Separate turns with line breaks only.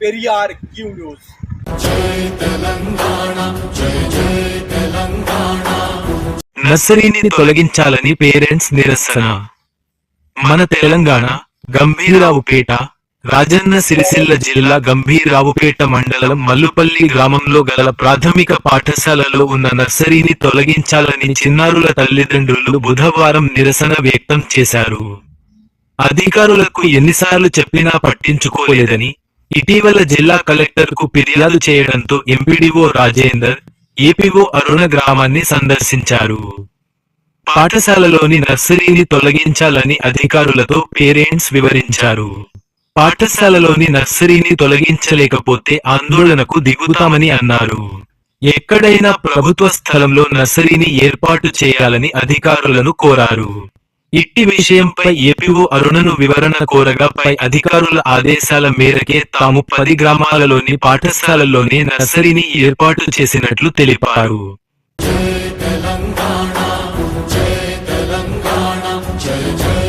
Periyar Q News.
నర్సరీని తొలగించాలని parents నిరసన. మన తెలంగాణ గంభీరావుపేట రాజన్న సిరిసిల్ల జిల్లా గంభీరావుపేట మండలం మల్లుపల్లి గ్రామంలో గల ప్రాథమిక పాఠశాలలో ఉన్న నర్సరీని తొలగించాలని చిన్నారుల తల్లిదండ్రులు బుధవారం నిరసన వ్యక్తం చేశారు. అధికారులకు ఎన్నిసార్లు చెప్పినా పట్టించుకోలేదని ఇటీవల జిల్లా కలెక్టర్కు ఫిర్యాదు చేయడంతో ఎంపీడీఓ రాజేందర్, ఏపీఓ అరుణ గ్రామాన్ని సందర్శించారు. పాఠశాలలోని నర్సరీని తొలగించాలని అధికారులతో పేరెంట్స్ వివరించారు. పాఠశాలలోని నర్సరీని తొలగించలేకపోతే ఆందోళనకు దిగుతామని అన్నారు. ఎక్కడైనా ప్రభుత్వ స్థలంలో నర్సరీని ఏర్పాటు చేయాలని అధికారులను కోరారు. ఇట్టి విషయంపై ఏపీఓ అరుణను వివరణ కోరగా పై అధికారుల ఆదేశాల మేరకే తాము 10 గ్రామాలలోని పాఠశాలల్లోనే నర్సరీని ఏర్పాటు చేసినట్లు తెలిపారు.
జై తెలంగాణ జై తెలంగాణ జై జై